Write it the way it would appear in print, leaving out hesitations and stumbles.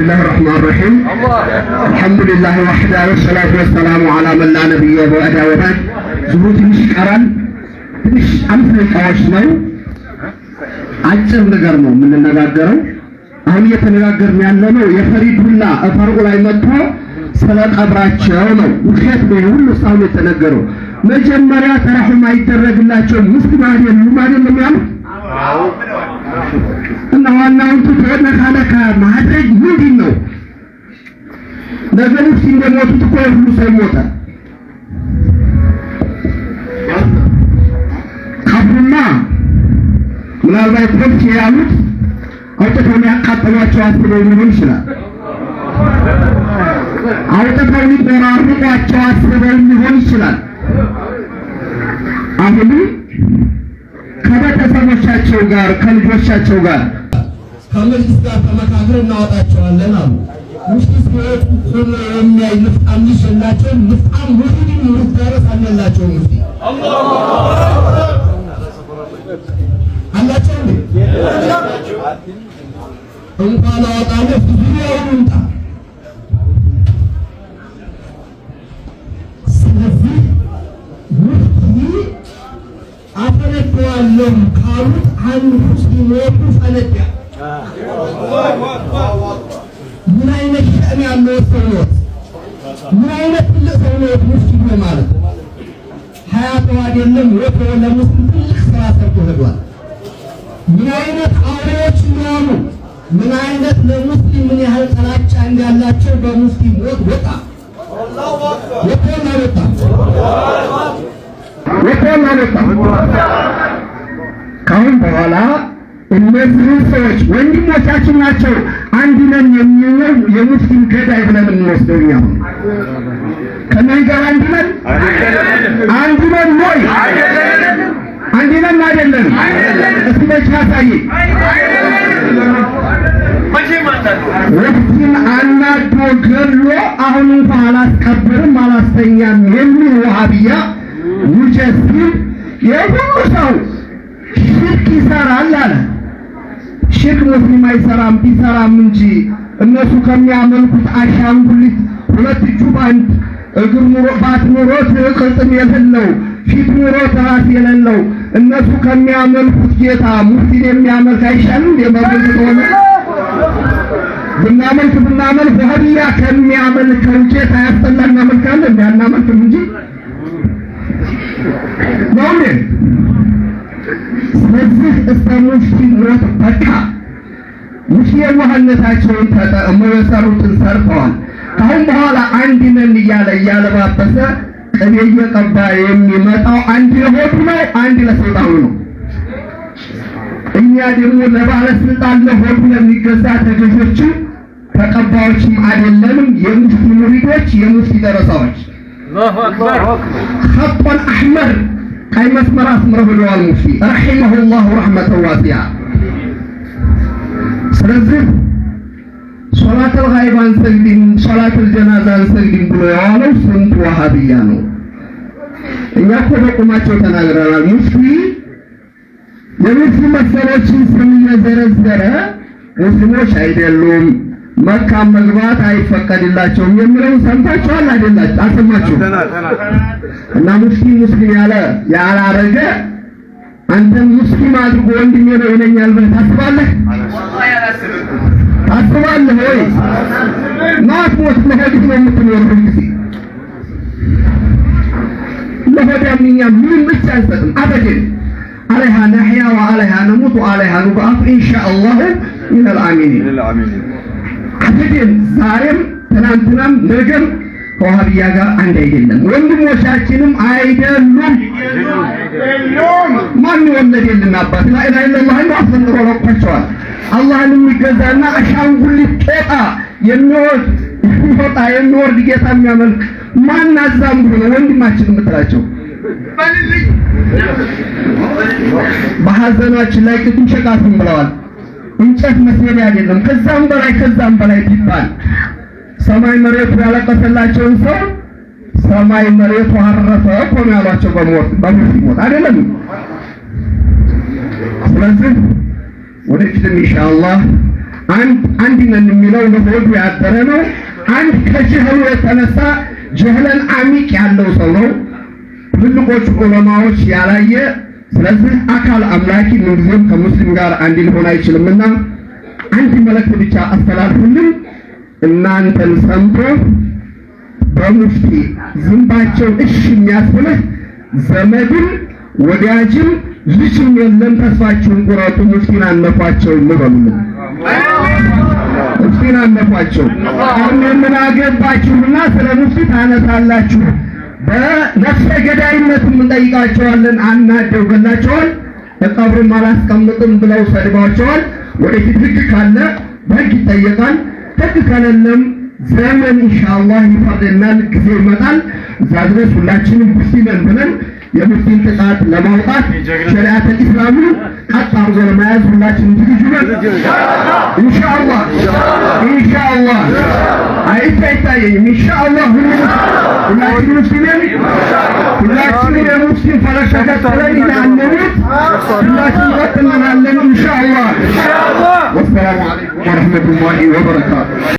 الله الرحمن الرحيم الحمد لله وحده والصلاة والسلام على من لا نبي بعده وبعد زهود مشكران ትንሽ አምስት ነው አጭር ነገር ነው የምንነጋገረው አሁን እየተነጋገርን ያለነው የፈሪዱላ አፈርቁ ላይ መጥቶ ስለቀብራቸው ነው ውሸት ነው ሁሉ ሰው የተነገረው መጀመሪያ ተራህም አይደረግላቸው ሙስሊም አይደሉም አይደለም ያለው እና ዋናው ተነካለካ ማድረግ ምንድን ነው ነገሩ ሲሞቱ ሁሉ ሰው ሞተ ካብሩና ምናልባት ወጥቼ ያሉት አውጥተው ያቃጠሏቸው አስበው ሊሆን ይችላል አውጥተው ሊቆራርጧቸው አስበው ሊሆን ይችላል አሁን ከቤተሰቦቻቸው ጋር ከልጆቻቸው ጋር ከመንግስት ጋር ተመካክረን እናወጣቸዋለን አሉ ሙስሊም ወጥ ሁሉ የሚያይ ንፍጣም ይሽላቸው ንፍጣም ሙስሊም ሙስሊም አለላቸው ሙስሊም አላቸው እንኳን አወጣለ ዙሪያውን ጣ ስለዚህ ሙስሊም አፈለቀዋለም ካሉት አንድ ሙስሊም ወጡ ፈለቀ ምን አይነት ሸእን ያለው ሰው ነው ምን አይነት ትልቅ ሰው ነው ሙስሊም ማለት ሀያቱ አይደለም ወጡ ለሙስሊም ትልቅ ስራ ሰርቶ ሄዷል ምን አይነት አውሬዎች ነው ምን አይነት ለሙስሊም ምን ያህል ጥላቻ እንዳላቸው በሙስሊም ወጣ አላሁ አክበር ወጣ ካሁን በኋላ እነዚህ ሰዎች ወንድሞቻችን ናቸው አንድ ነን የሚለው የሙስሊም ገዳይ ብለን እንወስደው ያው ከነን ጋር አንድ ነን ወይ አንድ ነን አይደለም እስቲ በቻሳይ ወፍቲን አናዶ ገሎ አሁን እንኳን አላስከብርም አላስተኛም የሚል ወሃቢያ ሙጀሲም የሁሉ ሰው ሽርክ ይሰራል አለ ሽርክ ሙስሊም አይሰራም ቢሰራም እንጂ እነሱ ከሚያመልኩት አሻንጉሊት ሁለት እጁ ባንድ እግር ባት ኑሮት ቅጥም የሌለው ፊት ኑሮት ራስ የሌለው እነሱ ከሚያመልኩት ጌታ ሙስሊም የሚያመልክ አይሻልም የማመልክ ሆነ ብናመልክ ወሃቢያ ከሚያመልከው ጌታ ያስጠላና መልካለን ያናመልክም እንጂ ነው ስለዚህ እስላሞች ሲኖት በቃ ሙስሊም ወሃነታቸውን ተጠቅመው የሰሩትን ሰርተዋል ካሁን በኋላ አንድ ነን እያለባበሰ ቅቤ እየቀባ የሚመጣው አንድ ለሆዱ ነው አንድ ለሰይጣኑ ነው እኛ ደግሞ ለባለስልጣን ለሆዱ ለሚገዛ ተገዦች ተቀባዮችም አይደለንም የሙስሊም ሙሪዶች የሙስሊም ደረሳዎች አላሁ አክበር خط احمر ቀይ መስመር አስመረው ብለዋል ሙፍቲ ረሂመሁላህ ረህመተ ዋሲዓ ስለዚህ ሶላት الغائبን ሰግድን ሶላት الجنازን ሰግድን ብሎ ያለው ስንት ወሃቢያ ነው እኛ እኮ በቁማቸው ተናግረናል ሙፍቲ የሙስሊም መሰሎችን ስም እየዘረዘረ ሙስሊሞች አይደሉም መካ መግባት አይፈቀድላቸውም የሚለው ሰምታችኋል አይደላችሁ አሰማችሁ እና ሙስሊም ያላረገ አንተ ሙስሊም አድርጎ ወንድሜ ነው ይለኛል ብለህ ታስባለህ ወይ ማጥሞት ለህግ ነው የምትኖረው እንጂ ለሆዳምኛ ምን ብቻ አይሰጥም አበደን عليها نحيا وعليها نموت وعليها نبعث إن شاء الله من الآمنين አበደን ዛሬም ትናንትናም ነገም ከወሃቢያ ጋር አንድ አይደለም ወንድሞቻችንም አይደሉም ማን ወለደልን አባት لا اله الا الله ነው አፈንሮ ለቆቸዋል አላህን የሚገዛና አሻንጉሊት ጦጣ የሚወርድ ጌታ የሚያመልክ ማን አዛም ብሎ ወንድማችን የምትላቸው በሐዘናችን ላይ ቅድም ሸቃቱን ብለዋል እንጨት መስመሪያ አይደለም ከዛም በላይ ቢባል ሰማይ መሬቱ ያለቀሰላቸውን ሰው ሰማይ መሬቱ አረፈ እኮ ነው ያሏቸው በሞት አይደለም ስለዚህ ወደፊትም ኢንሻአላህ አንድ ነን የሚለው ለሆዱ ያደረ ነው። አንድ ከጅህሉ የተነሳ ጅህለን አሚቅ ያለው ሰው ነው። ትልቆቹ ዑለማዎች ያላየ ስለዚህ አካል አምላኪ ምንጊዜም ከሙስሊም ጋር አንድ ሊሆን አይችልምና አንድ መልእክት ብቻ አስተላልፉልን። እናንተን ሰምቶ በሙፍቲ ዝምባቸው እሺ የሚያስብልህ ዘመድም ወዳጅም ልጅም የለም። ተስፋችሁን ቁረጡ። ሙፍቲን አነፏቸው እንበሉልን። ሙፍቲን አነፏቸው። ምን አገባችሁና ስለ ሙፍቲ ታነሳላችሁ? በነፍሰ ገዳይነት እንጠይቃቸዋለን። አናደው ገላቸዋል። በቀብርም አላስቀምጥም ብለው ሰድባቸዋል። ወደፊት ህግ ካለ በህግ ይጠየቃል። ህግ ከሌለም ዘመን ኢንሻአላህ ይፈርደናል። ጊዜ ይመጣል። እዛ ድረስ ሁላችንም ሙፍቲ ነን ብለን የሙፍቲን ጥቃት ለማውጣት ሸሪዓት ኢስላምን ቀጥ አድርጎ ለመያዝ ሁላችንም ዝግጁ ነን። ኢንሻአላህ ኢንሻአላህ አይታየኝም። ኢንሻአላህ ሁላችንም ሙፍቲ ነን። ሁላችንም የሙፍቲን ፈለግ ተከትለን እንዳንሞት ሁላችንም ቀጥ እንላለን ኢንሻአላህ። ወሰላሙ አለይኩም ወረህመቱላሂ ወበረካቱ።